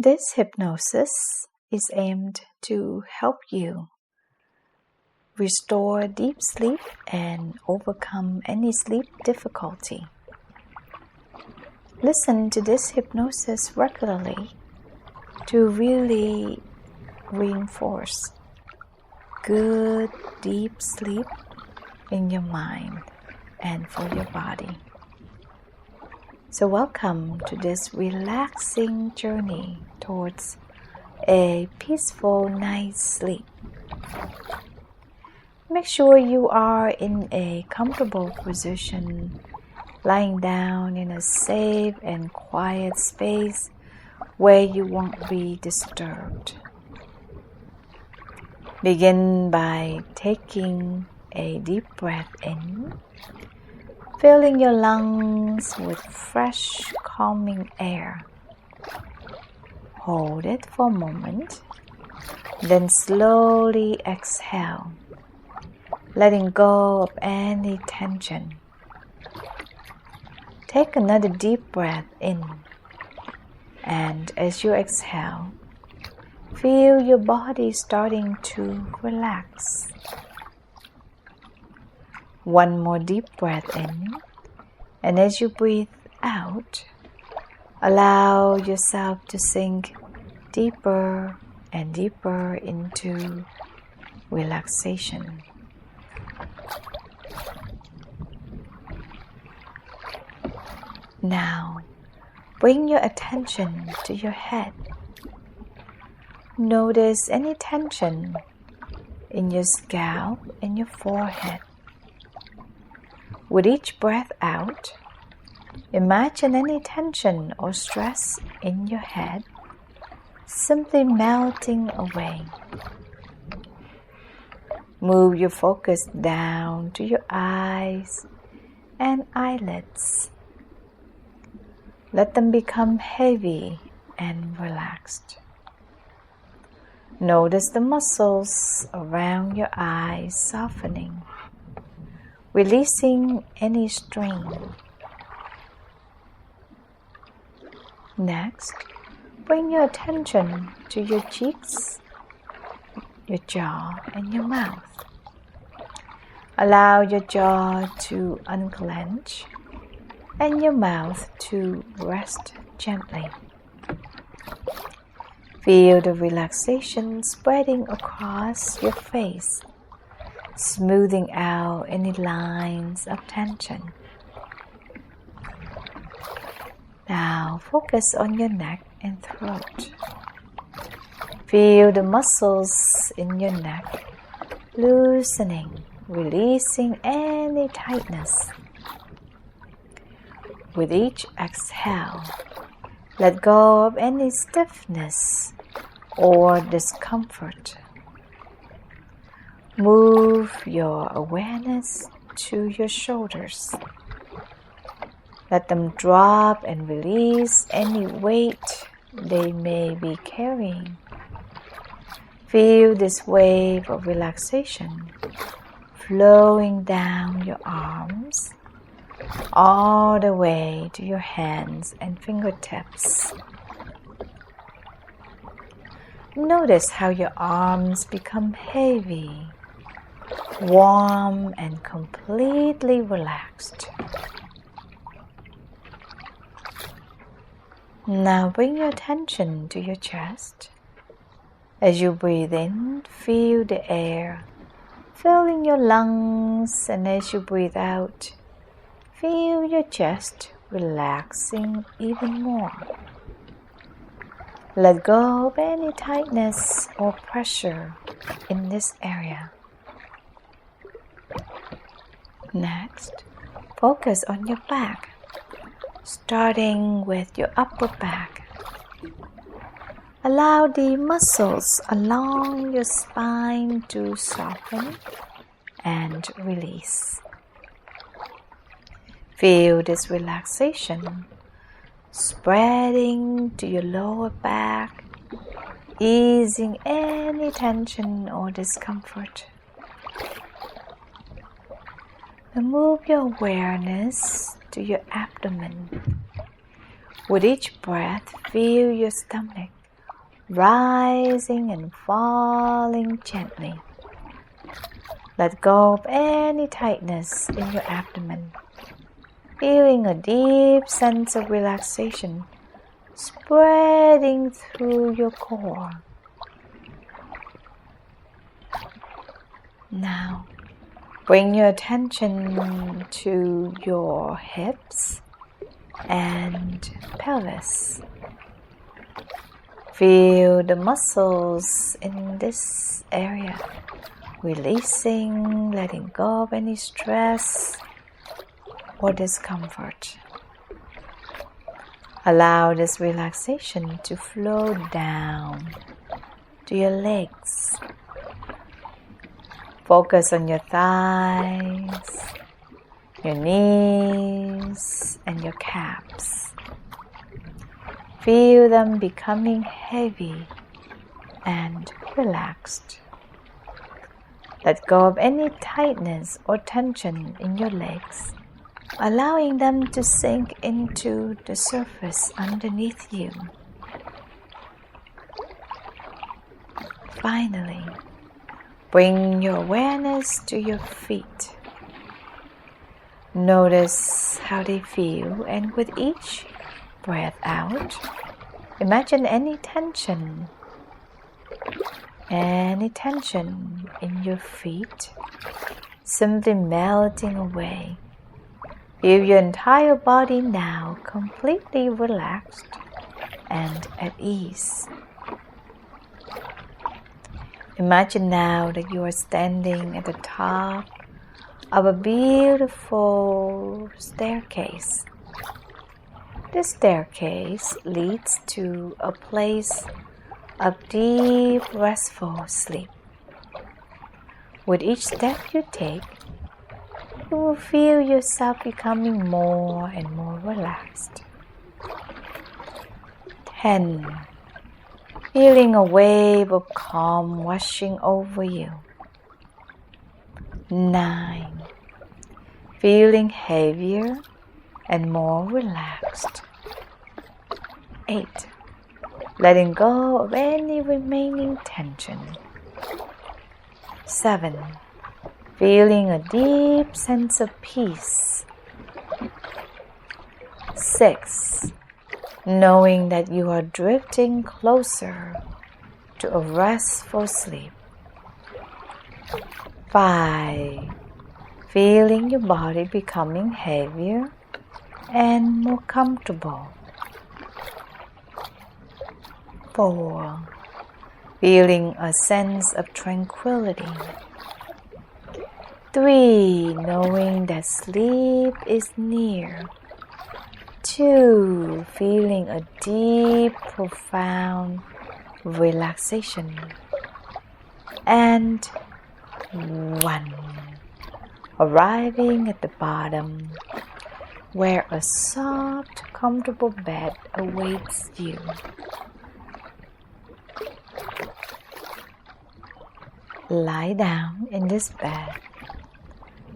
This hypnosis is aimed to help you restore deep sleep and overcome any sleep difficulty. Listen to this hypnosis regularly to really reinforce good deep sleep in your mind and for your body. So welcome to this relaxing journey towards a peaceful night's sleep. Make sure you are in a comfortable position, lying down in a safe and quiet space where you won't be disturbed. Begin by taking a deep breath in, filling your lungs with fresh, calming air. Hold it for a moment, then slowly exhale, letting go of any tension. Take another deep breath in, and as you exhale, feel your body starting to relax. One more deep breath in, and as you breathe out, allow yourself to sink deeper and deeper into relaxation. Now, bring your attention to your head. Notice any tension in your scalp and your forehead. With each breath out, imagine any tension or stress in your head simply melting away. Move your focus down to your eyes and eyelids. Let them become heavy and relaxed. Notice the muscles around your eyes softening, releasing any strain. Next, bring your attention to your cheeks, your jaw, and your mouth. Allow your jaw to unclench and your mouth to rest gently. Feel the relaxation spreading across your face, smoothing out any lines of tension. Now focus on your neck and throat. Feel the muscles in your neck loosening, releasing any tightness. With each exhale, let go of any stiffness or discomfort. Move your awareness to your shoulders. Let them drop and release any weight they may be carrying. Feel this wave of relaxation flowing down your arms, all the way to your hands and fingertips. Notice how your arms become heavy, warm, and completely relaxed. Now bring your attention to your chest. As you breathe in, feel the air filling your lungs, and as you breathe out, feel your chest relaxing even more. Let go of any tightness or pressure in this area. Next, focus on your back, starting with your upper back. Allow the muscles along your spine to soften and release. Feel this relaxation spreading to your lower back, easing any tension or discomfort. Now move your awareness to your abdomen. With each breath, feel your stomach rising and falling gently. Let go of any tightness in your abdomen, feeling a deep sense of relaxation spreading through your core. Now, bring your attention to your hips and pelvis. Feel the muscles in this area, releasing, letting go of any stress or discomfort. Allow this relaxation to flow down to your legs. Focus on your thighs, your knees, and your calves. Feel them becoming heavy and relaxed. Let go of any tightness or tension in your legs, allowing them to sink into the surface underneath you. Finally, bring your awareness to your feet. Notice how they feel, and with each breath out, imagine any tension in your feet simply melting away. Feel your entire body now completely relaxed and at ease. Imagine now that you are standing at the top of a beautiful staircase. This staircase leads to a place of deep, restful sleep. With each step you take, you will feel yourself becoming more and more relaxed. 10. Feeling a wave of calm washing over you. 9. Feeling heavier and more relaxed. 8. Letting go of any remaining tension. 7. Feeling a deep sense of peace. 6. Knowing that you are drifting closer to a restful sleep. 5. Feeling your body becoming heavier and more comfortable. 4. Feeling a sense of tranquility. 3. Knowing that sleep is near. 2. Feeling a deep, profound relaxation. And 1. Arriving at the bottom, where a soft, comfortable bed awaits you. Lie down in this bed,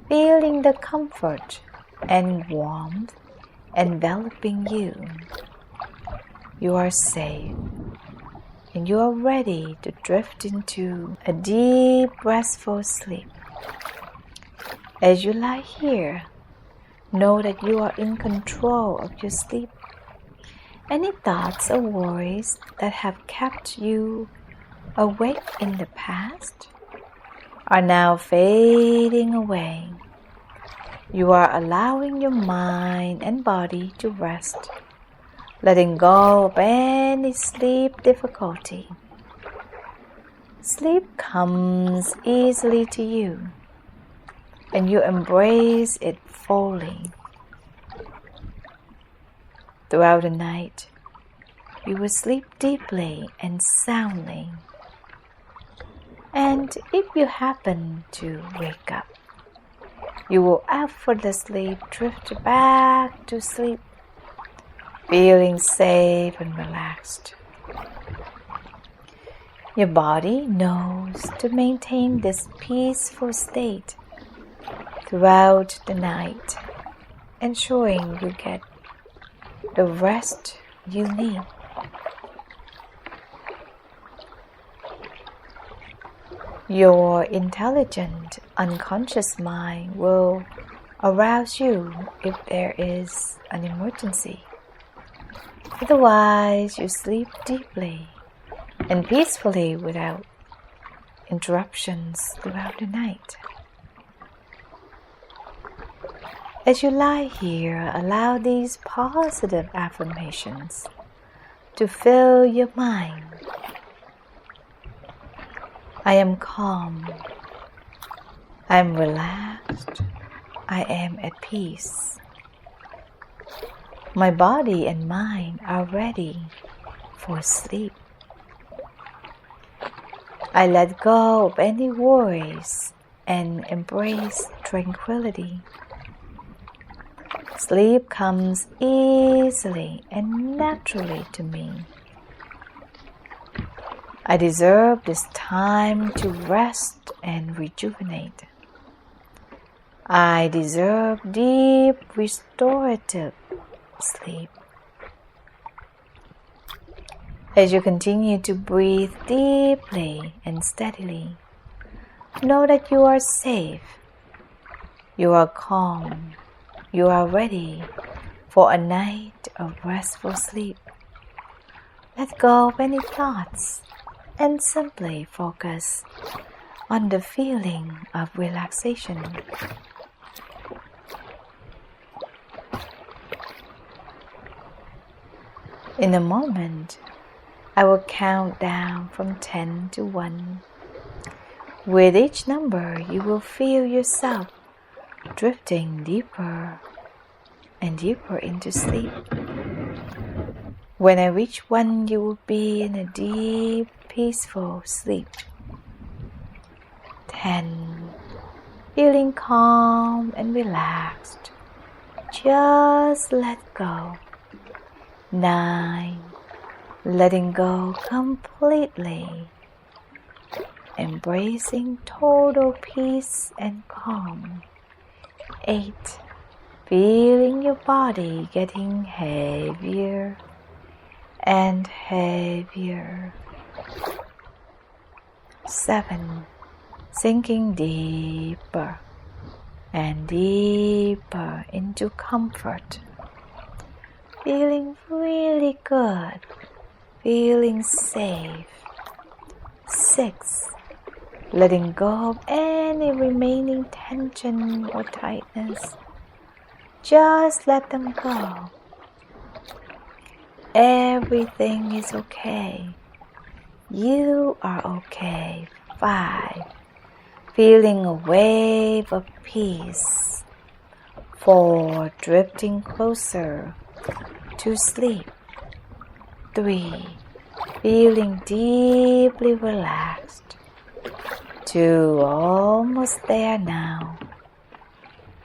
feeling the comfort and warmth enveloping you. You are safe, and you are ready to drift into a deep, restful sleep. As you lie here, know that you are in control of your sleep. Any thoughts or worries that have kept you awake in the past are now fading away. You are allowing your mind and body to rest, letting go of any sleep difficulty. Sleep comes easily to you, and you embrace it fully. Throughout the night, you will sleep deeply and soundly. And if you happen to wake up, you will effortlessly drift back to sleep, feeling safe and relaxed. Your body knows to maintain this peaceful state throughout the night, ensuring you get the rest you need. Your intelligent, unconscious mind will arouse you if there is an emergency. Otherwise, you sleep deeply and peacefully without interruptions throughout the night. As you lie here, allow these positive affirmations to fill your mind. I am calm. I am relaxed. I am at peace. My body and mind are ready for sleep. I let go of any worries and embrace tranquility. Sleep comes easily and naturally to me. I deserve this time to rest and rejuvenate. I deserve deep restorative sleep. As you continue to breathe deeply and steadily, know that you are safe, you are calm, you are ready for a night of restful sleep. Let go of any thoughts and simply focus on the feeling of relaxation. In a moment, I will count down from 10 to 1. With each number, you will feel yourself drifting deeper and deeper into sleep. When I reach 1, you will be in a deep, peaceful sleep. 10. Feeling calm and relaxed. Just let go. 9. Letting go completely. Embracing total peace and calm. 8. Feeling your body getting heavier and heavier. 7. Sinking deeper and deeper into comfort. Feeling really good. Feeling safe. 6. Letting go of any remaining tension or tightness. Just let them go. Everything is okay. You are okay. 5. Feeling a wave of peace. 4. Drifting closer to sleep. 3. Feeling deeply relaxed. 2. Almost there now.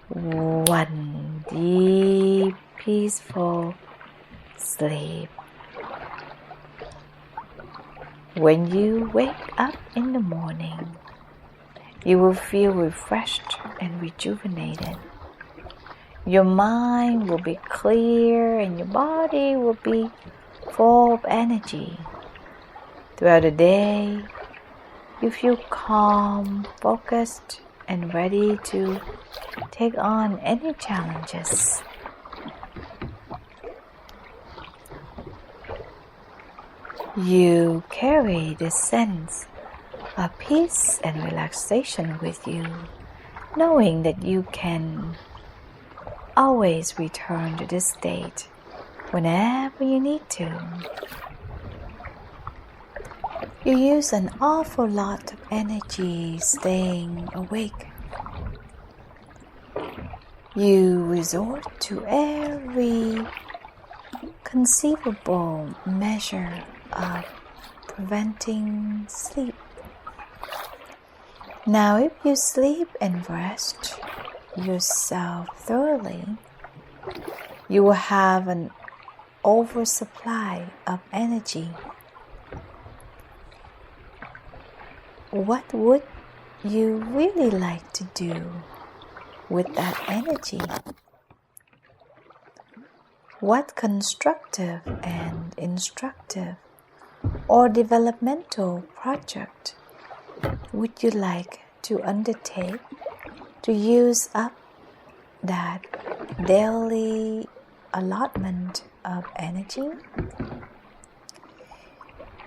1. Deep, peaceful sleep. When you wake up in the morning, you will feel refreshed and rejuvenated. Your mind will be clear and your body will be full of energy. Throughout the day, you feel calm, focused, and ready to take on any challenges. You carry this sense of peace and relaxation with you, knowing that you can always return to this state whenever you need to. You use an awful lot of energy staying awake. You resort to every conceivable measure of preventing sleep. Now, if you sleep and rest yourself thoroughly, you will have an oversupply of energy. What would you really like to do with that energy? What constructive and instructive or developmental project would you like to undertake to use up that daily allotment of energy?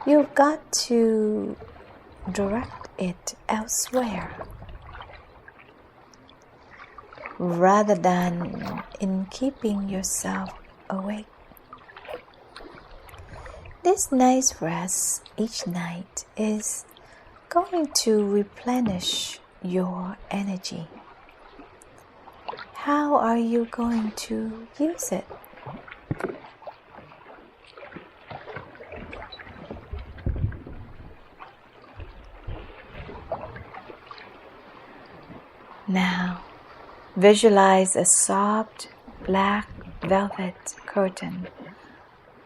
You've got to direct it elsewhere rather than in keeping yourself awake. This night's rest each night is going to replenish your energy. How are you going to use it? Now, visualize a soft black velvet curtain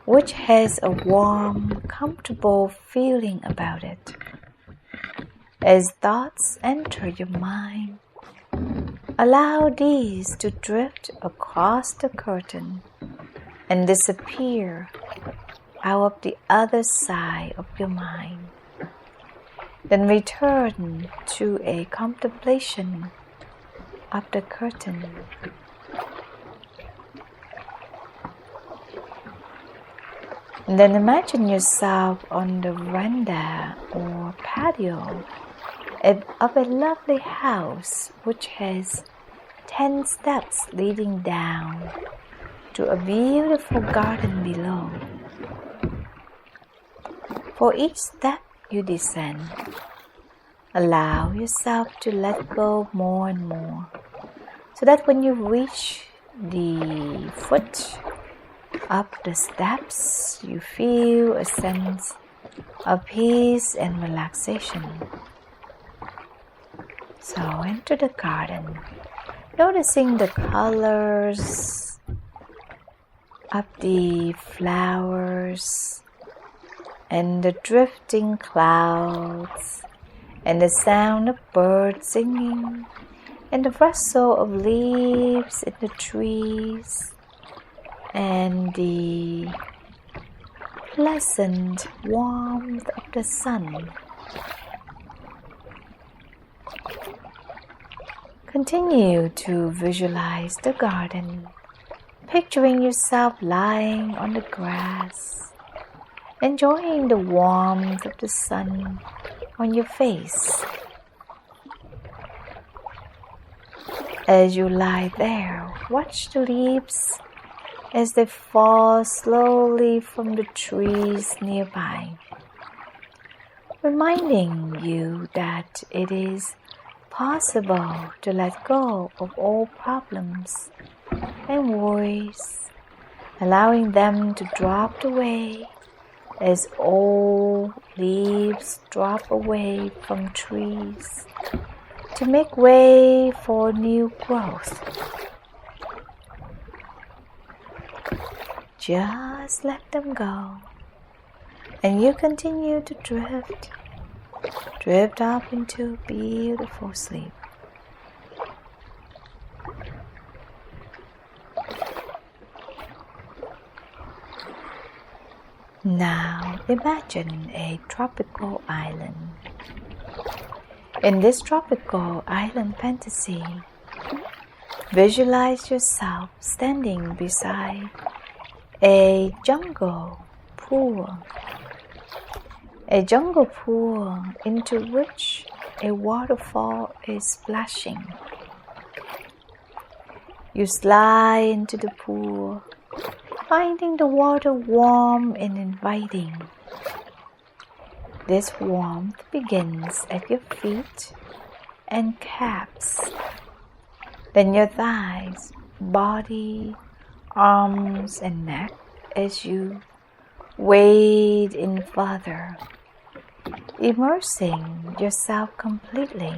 which has a warm, comfortable feeling about it. As thoughts enter your mind, allow these to drift across the curtain and disappear out of the other side of your mind. Then return to a contemplation of the curtain. And then imagine yourself on the veranda or patio of a lovely house which has 10 steps leading down to a beautiful garden below. For each step you descend, allow yourself to let go more and more, so that when you reach the foot of the steps, you feel a sense of peace and relaxation. So enter the garden, noticing the colors of the flowers and the drifting clouds and the sound of birds singing and the rustle of leaves in the trees and the pleasant warmth of the sun. Continue to visualize the garden, picturing yourself lying on the grass, enjoying the warmth of the sun on your face. As you lie there, watch the leaves as they fall slowly from the trees nearby, reminding you that it is possible to let go of all problems and worries, allowing them to drop away as old leaves drop away from trees to make way for new growth. Just let them go, and you continue to drift off into beautiful sleep. Now imagine a tropical island. In this tropical island fantasy, visualize yourself standing beside a jungle pool into which a waterfall is splashing. You slide into the pool, finding the water warm and inviting. This warmth begins at your feet and calves, then your thighs, body, arms and neck as you wade in further, immersing yourself completely.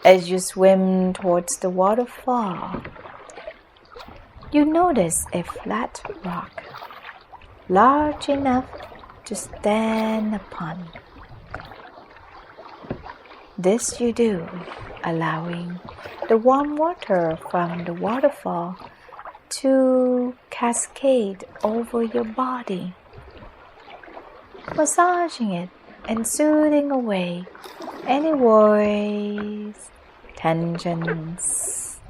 As you swim towards the waterfall, you notice a flat rock, large enough to stand upon. This you do, allowing the warm water from the waterfall to cascade over your body, massaging it and soothing away any worries, tensions,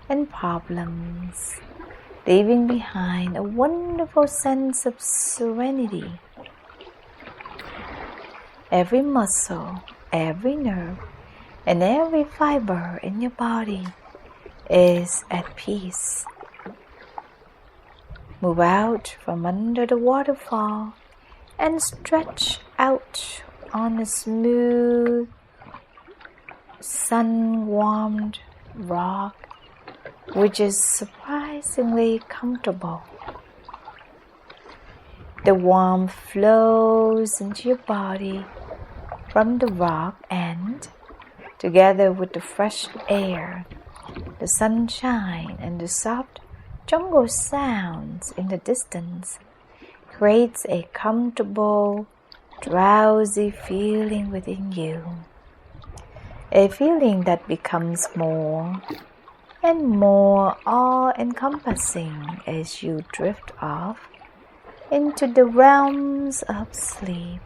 and problems, leaving behind a wonderful sense of serenity. Every muscle, every nerve, and every fiber in your body is at peace. Move out from under the waterfall and stretch out on a smooth, sun-warmed rock, which is surprisingly comfortable. The warmth flows into your body from the rock and, together with the fresh air, the sunshine, and the soft jungle sounds in the distance, creates a comfortable, drowsy feeling within you. A feeling that becomes more and more all-encompassing as you drift off into the realms of sleep.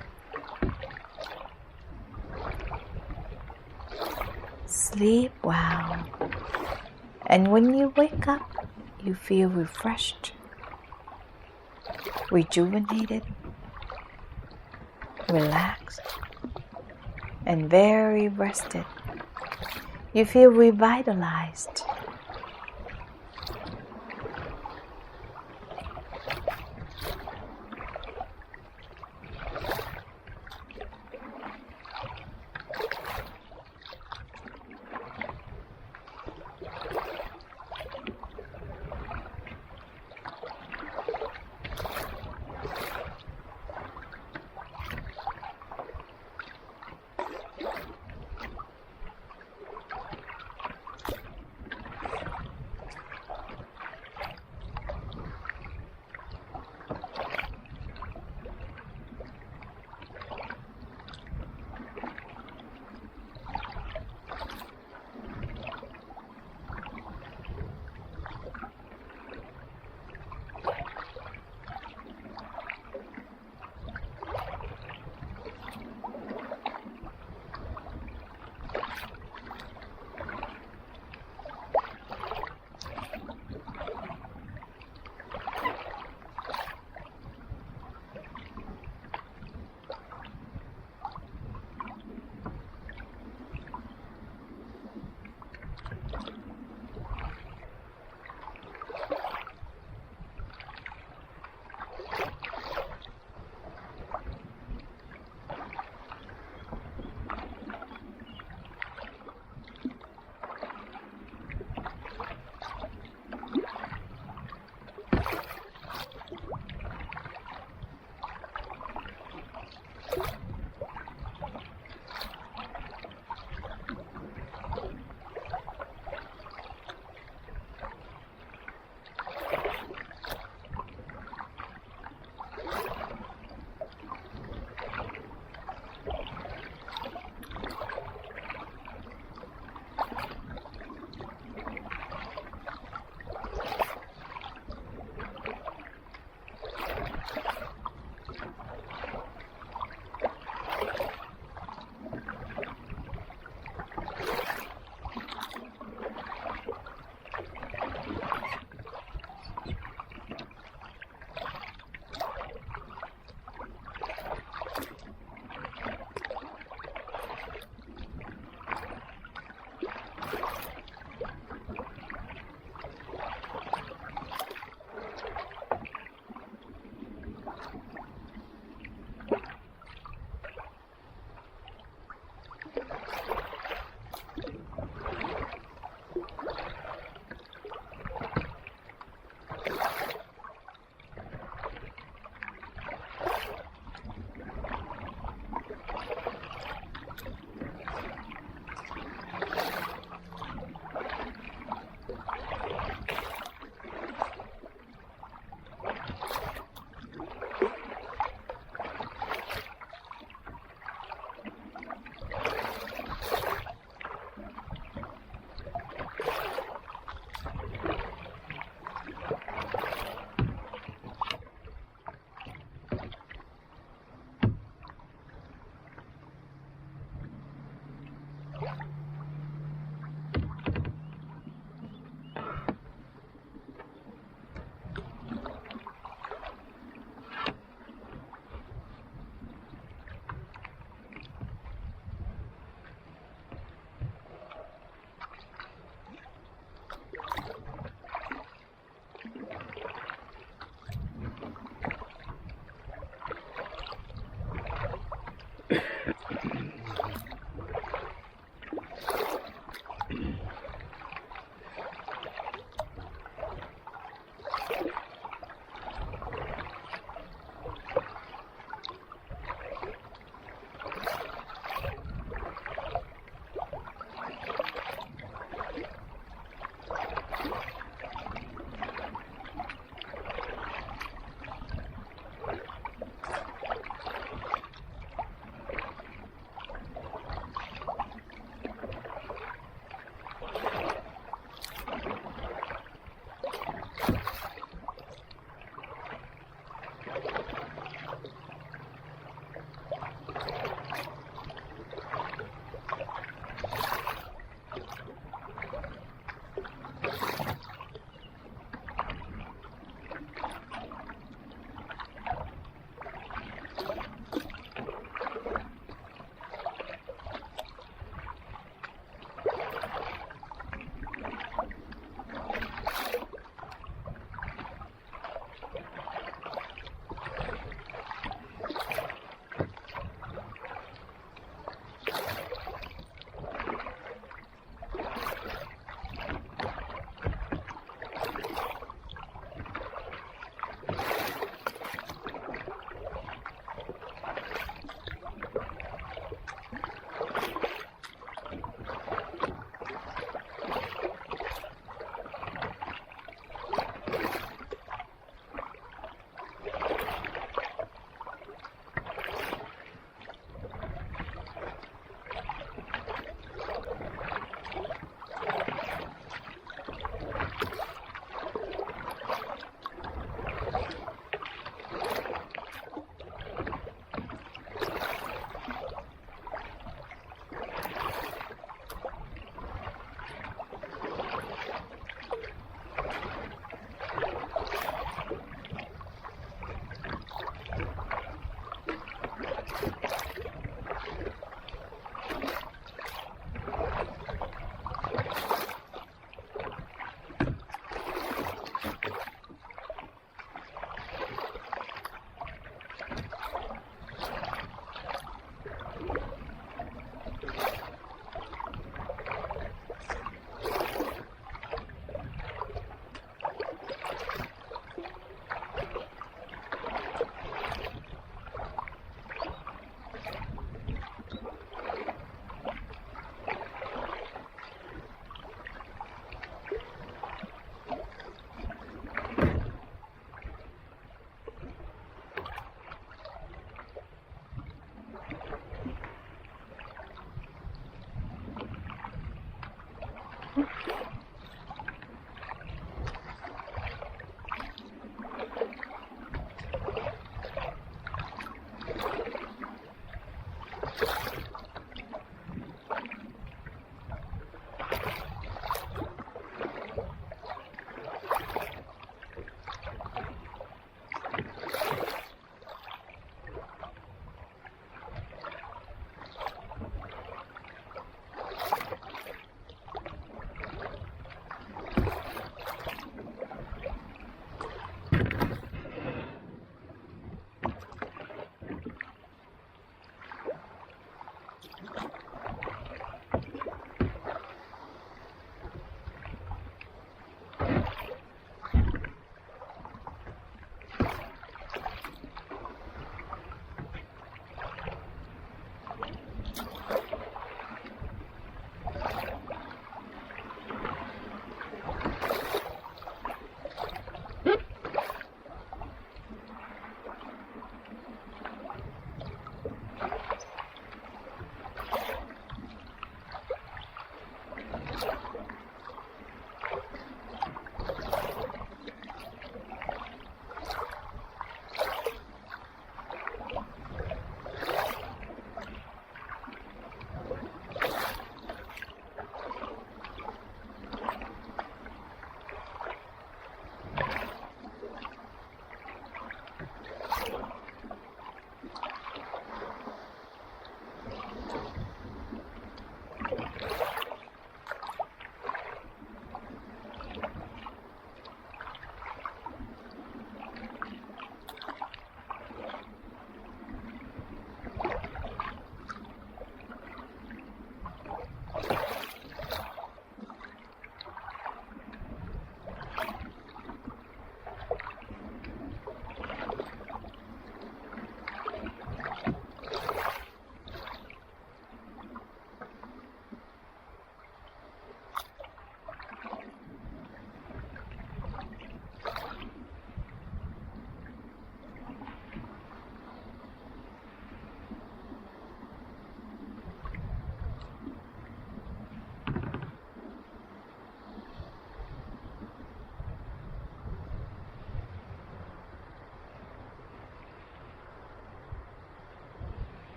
Sleep well, and when you wake up, you feel refreshed, rejuvenated, relaxed, and very rested. You feel revitalized.